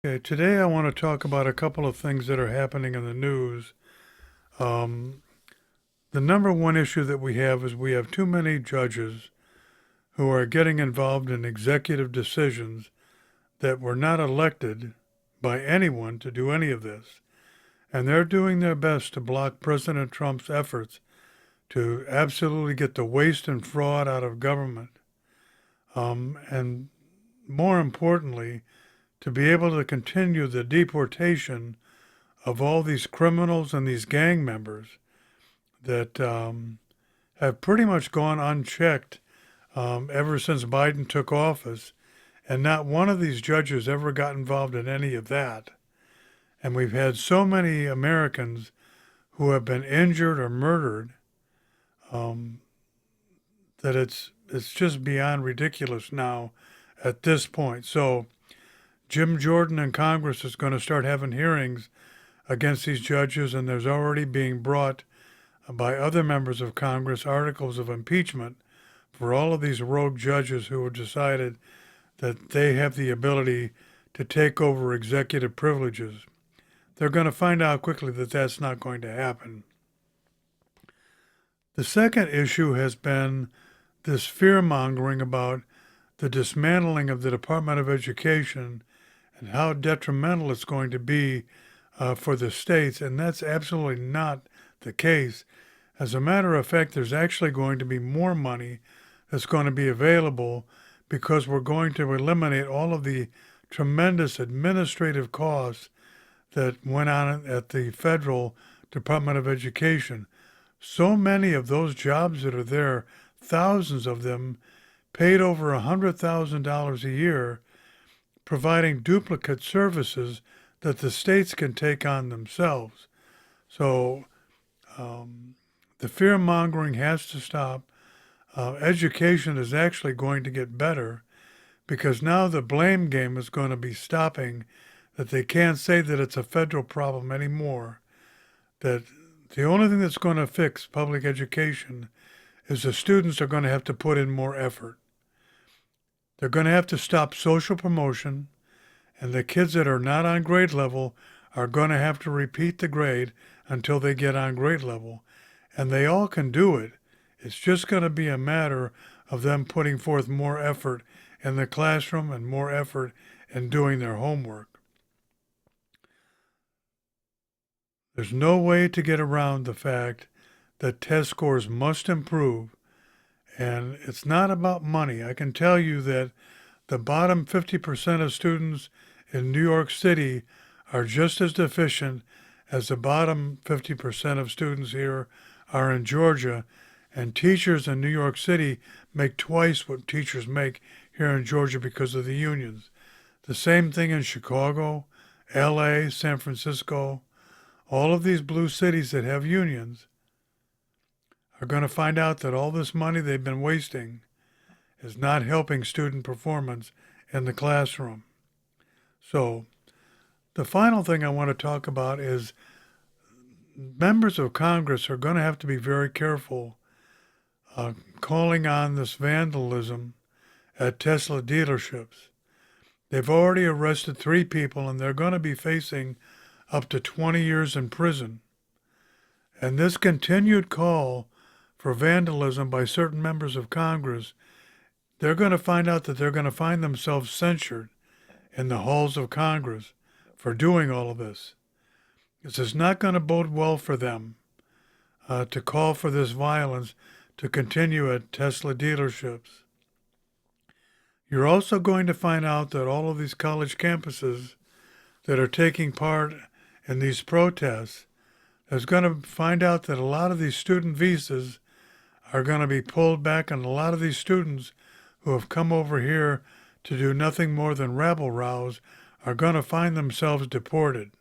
Okay, today I want to talk about a couple of things that are happening in the news. Um, the number one issue that we have is we have too many judges who are getting involved in executive decisions that were not elected by anyone to do any of this. And they're doing their best to block President Trump's efforts to absolutely get the waste and fraud out of government. And more importantly, to be able to continue the deportation of all these criminals and these gang members that have pretty much gone unchecked ever since Biden took office. And not one of these judges ever got involved in any of that. And we've had so many Americans who have been injured or murdered um, that it's just beyond ridiculous now at this point. So Jim Jordan in Congress is going to start having hearings against these judges, and there's already being brought by other members of Congress articles of impeachment for all of these rogue judges who have decided that they have the ability to take over executive privileges. They're going to find out quickly that that's not going to happen. The second issue has been this fear-mongering about the dismantling of the Department of Education and how detrimental it's going to be for the states, and that's absolutely not the case. As a matter of fact, there's actually going to be more money that's going to be available because we're going to eliminate all of the tremendous administrative costs that went on at the federal Department of Education. So many of those jobs that are there, thousands of them, paid over $100,000 a year, providing duplicate services that the states can take on themselves. So the fear mongering has to stop. Education is actually going to get better because now the blame game is going to be stopping, that they can't say that it's a federal problem anymore, that the only thing that's going to fix public education is the students are going to have to put in more effort. They're going to have to stop social promotion, and the kids that are not on grade level are going to have to repeat the grade until they get on grade level. And they all can do it. It's just going to be a matter of them putting forth more effort in the classroom and more effort in doing their homework. There's no way to get around the fact that test scores must improve. And it's not about money. I can tell you that the bottom 50% of students in New York City are just as deficient as the bottom 50% of students here are in Georgia. And teachers in New York City make twice what teachers make here in Georgia because of the unions. The same thing in Chicago, LA, San Francisco. All of these blue cities that have unions are going to find out that all this money they've been wasting is not helping student performance in the classroom. So the final thing I want to talk about is members of Congress are going to have to be very careful calling on this vandalism at Tesla dealerships. They've already arrested 3 people, and they're going to be facing up to 20 years in prison. And this continued call for vandalism by certain members of Congress, they're going to find out that they're going to find themselves censured in the halls of Congress for doing all of this. This is not going to bode well for them to call for this violence to continue at Tesla dealerships. You're also going to find out that all of these college campuses that are taking part in these protests is going to find out that a lot of these student visas are going to be pulled back, and a lot of these students who have come over here to do nothing more than rabble-rouse are going to find themselves deported.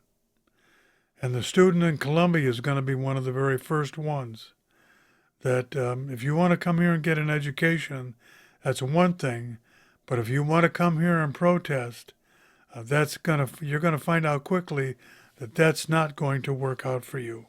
And the student in Columbia is going to be one of the very first ones. That if you want to come here and get an education, that's one thing. But if you want to come here and protest, you're going to find out quickly that that's not going to work out for you.